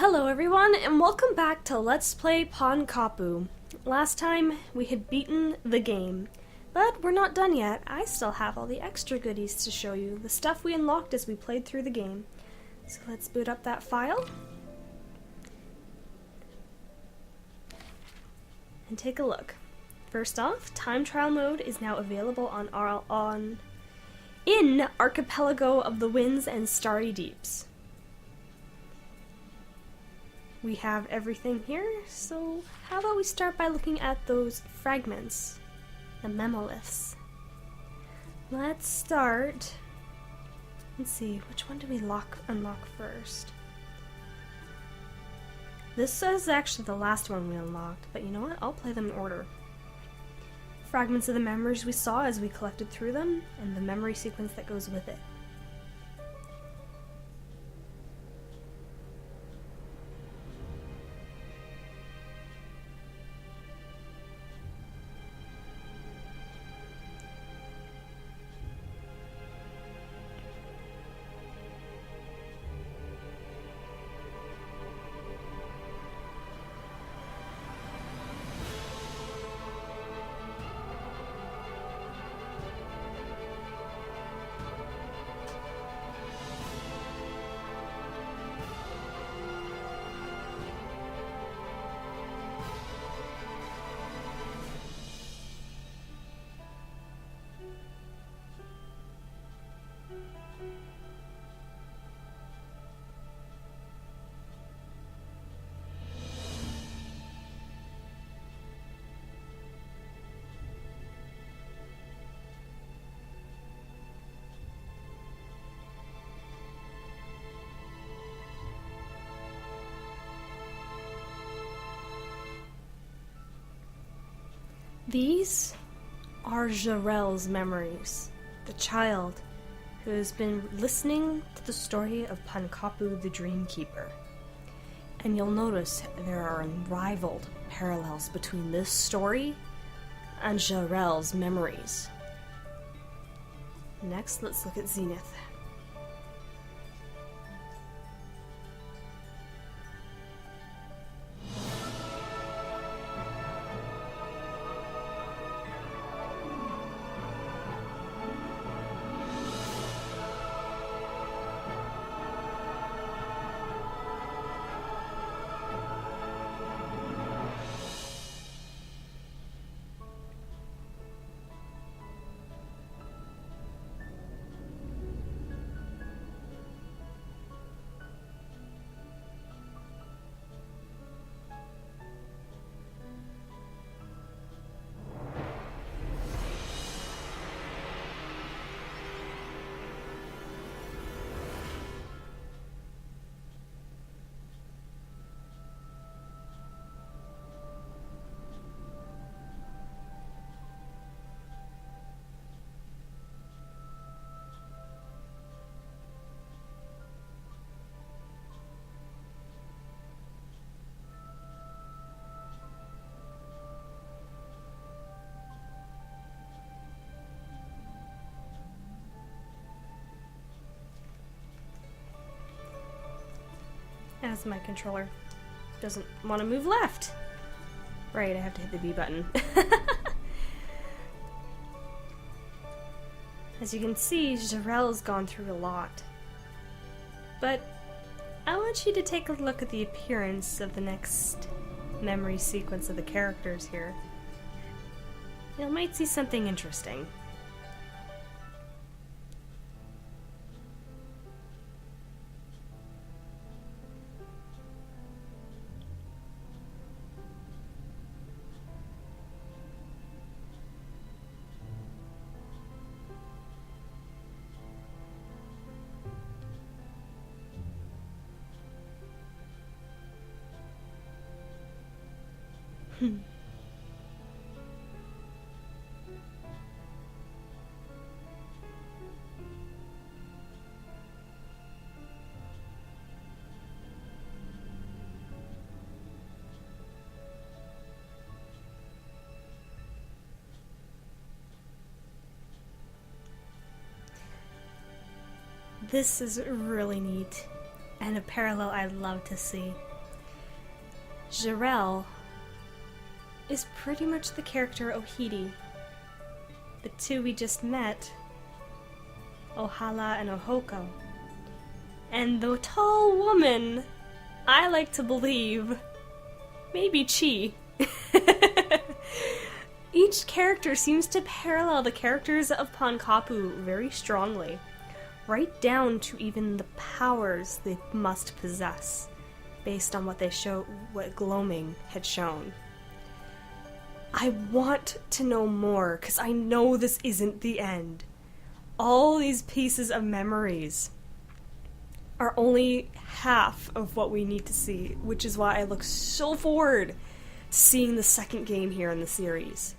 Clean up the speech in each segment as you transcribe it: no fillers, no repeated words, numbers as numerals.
Hello everyone, and welcome back to Let's Play Pankapu. Last time, we had beaten the game, but we're not done yet. I still have all the extra goodies to show you, the stuff we unlocked as we played through the game. So let's boot up that file, and take a look. First off, time trial mode is now available in Archipelago of the Winds and Starry Deeps. We have everything here, so how about we start by looking at those fragments, the memoliths. Let's start, let's see, which one do we unlock first? This is actually the last one we unlocked, but you know what, I'll play them in order. Fragments of the memories we saw as we collected through them, and the memory sequence that goes with it. These are Djaha'Rell's memories, the child who has been listening to the story of Pankapu the Dreamkeeper. And you'll notice there are unrivaled parallels between this story and Djaha'Rell's memories. Next, let's look at Zenith. As my controller doesn't want to move left. Right, I have to hit the B button. As you can see, Djaha'Rell's gone through a lot. But I want you to take a look at the appearance of the next memory sequence of the characters here. You might see something interesting. This is really neat, and a parallel I'd love to see. Djaha'Rell is pretty much the character Ohidi. The two we just met, Ohala and Ohoko. And the tall woman, I like to believe, maybe Chi. Each character seems to parallel the characters of Pankapu very strongly, right down to even the powers they must possess, based on what Gloaming had shown. I want to know more, because I know this isn't the end. All these pieces of memories are only half of what we need to see, which is why I look so forward to seeing the second game here in the series.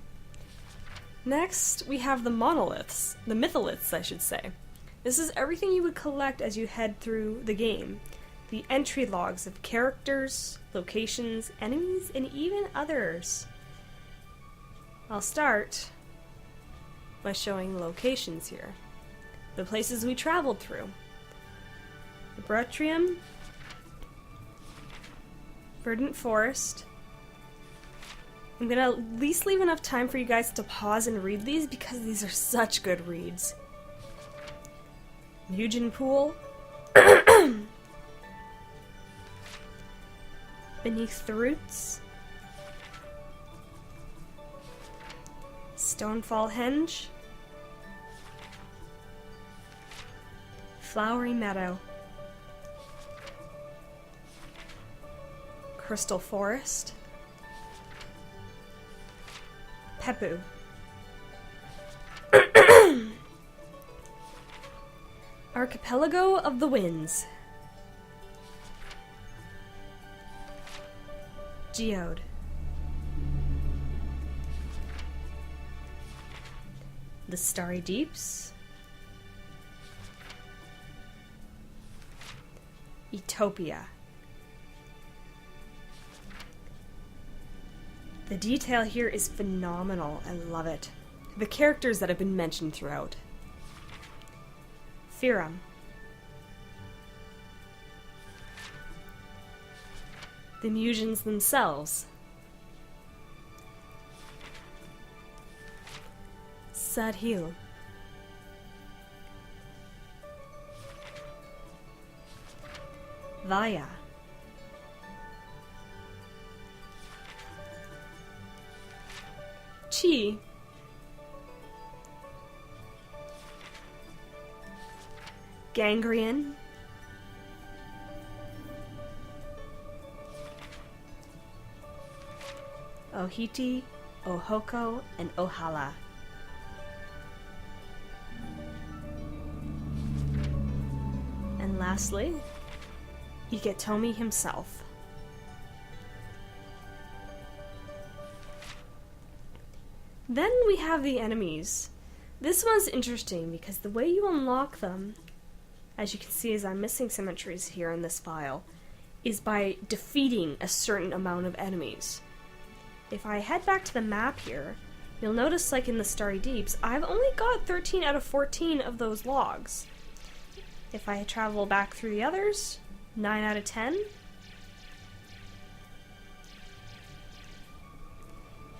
Next, we have the monoliths, the mytholiths, I should say. This is everything you would collect as you head through the game. The entry logs of characters, locations, enemies, and even others. I'll start by showing the locations here. The places we traveled through. The Brutrium, Verdant Forest. I'm gonna at least leave enough time for you guys to pause and read these because these are such good reads. Eugen Pool. Beneath the Roots. Stonefall Henge. Flowery Meadow. Crystal Forest. Pepu. Archipelago of the Winds. Geode. The Starry Deeps. Utopia. The detail here is phenomenal. I love it. The characters that have been mentioned throughout. Firam. The Mugens themselves. Sadhil. Vaya. Chi. Gangrian. Ohiti, Ohoko, and Ohala. And lastly, Iketomi himself. Then we have the enemies. This one's interesting because the way you unlock them, as you can see as I'm missing some entries here in this file, is by defeating a certain amount of enemies. If I head back to the map here, you'll notice like in the Starry Deeps, I've only got 13 out of 14 of those logs. If I travel back through the others, 9 out of 10.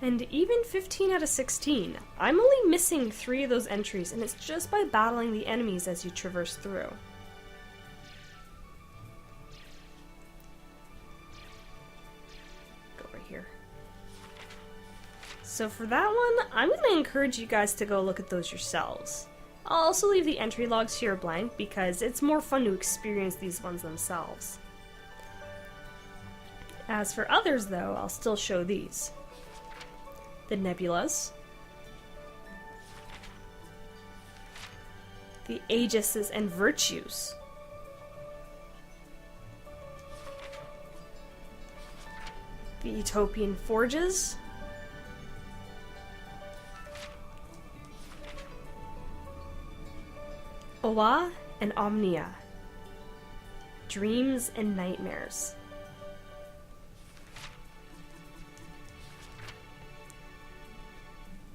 And even 15 out of 16. I'm only missing 3 of those entries, and it's just by battling the enemies as you traverse through. Go right here. So for that one, I'm going to encourage you guys to go look at those yourselves. I'll also leave the entry logs here blank because it's more fun to experience these ones themselves. As for others though, I'll still show these. The nebulas, the aegises and virtues, the utopian forges, Oa and Omnia, dreams and nightmares.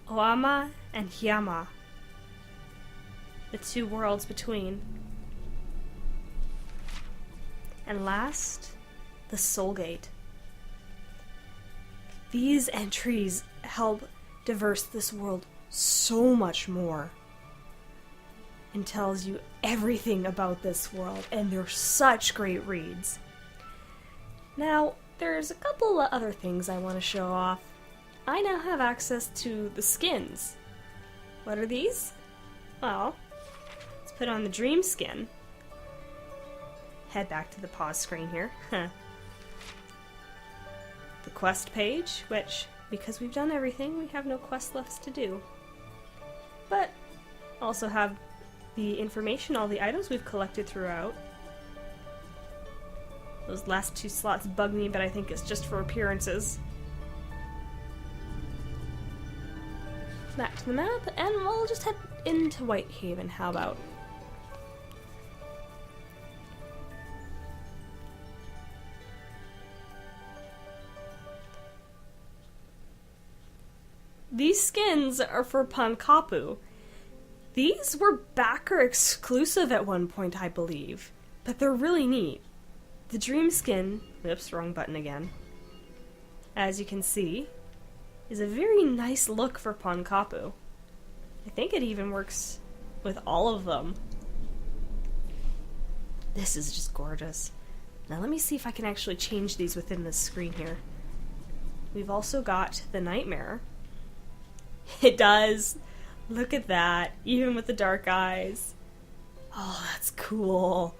Oama and Hyama, the 2 worlds between. And last, the Soul Gate. These entries help diverse this world so much more and tells you everything about this world, and they're such great reads. Now, there's a couple of other things I want to show off. I now have access to the skins. What are these? Well, let's put on the dream skin. Head back to the pause screen here. The quest page, which, because we've done everything, we have no quest left to do. But also have the information, all the items we've collected throughout. Those last 2 slots bug me, but I think it's just for appearances. Back to the map, and we'll just head into Whitehaven, how about? These skins are for Pankapu. These were backer exclusive at one point, I believe, but they're really neat. The dream skin, oops, wrong button again, as you can see, is a very nice look for Pankapu. I think it even works with all of them. This is just gorgeous. Now let me see if I can actually change these within this screen here. We've also got the Nightmare. It does. Look at that, even with the dark eyes. Oh, that's cool.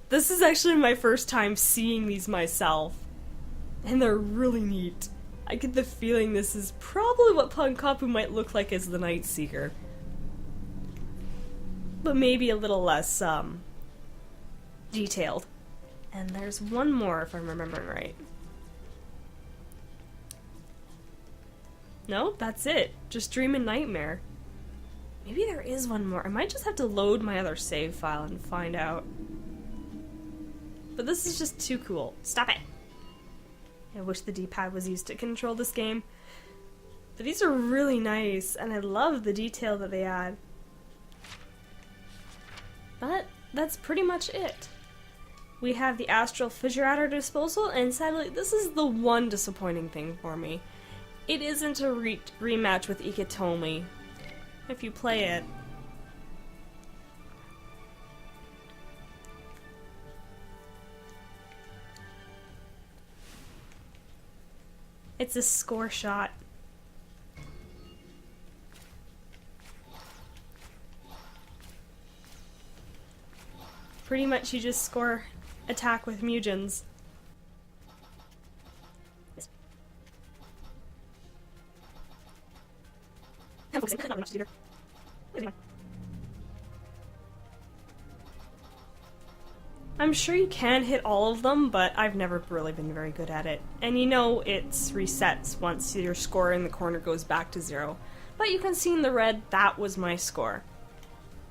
This is actually my first time seeing these myself, and they're really neat. I get the feeling this is probably what Pankapu might look like as the Night Seeker, but maybe a little less, detailed. And there's one more, if I'm remembering right. No, that's it. Just Dream and Nightmare. Maybe there is one more. I might just have to load my other save file and find out. But this is just too cool. Stop it! I wish the D-pad was used to control this game. But these are really nice, and I love the detail that they add. But that's pretty much it. We have the Astral Fissure at our disposal, and sadly, this is the one disappointing thing for me. It isn't a rematch with Ikitomi. If you play it. It's a score shot. Pretty much you just score attack with Mujins. I'm focusing, not much either. I'm sure you can hit all of them, but I've never really been very good at it. And you know it's resets once your score in the corner goes back to 0. But you can see in the red, that was my score.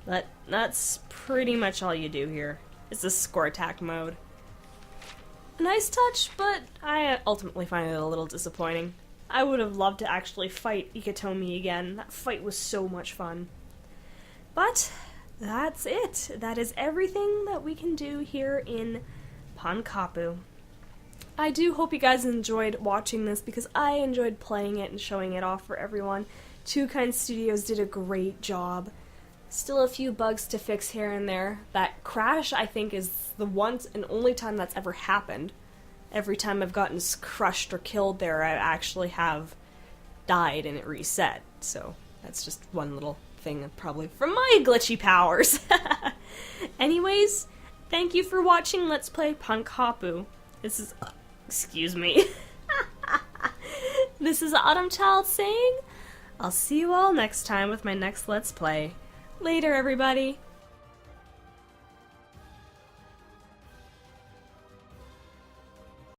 But that's pretty much all you do here. It's a score attack mode. A nice touch, but I ultimately find it a little disappointing. I would have loved to actually fight Ikitomi again. That fight was so much fun. But that's it. That is everything that we can do here in Pankapu. I do hope you guys enjoyed watching this because I enjoyed playing it and showing it off for everyone. Two Kind Studios did a great job. Still a few bugs to fix here and there. That crash, I think, is the one and only time that's ever happened. Every time I've gotten crushed or killed there, I actually have died and it reset. So that's just one little thing probably from my glitchy powers. Anyways, thank you for watching Let's Play Pankapu. This is... excuse me. This is Autumn Child saying, I'll see you all next time with my next Let's Play. Later, everybody!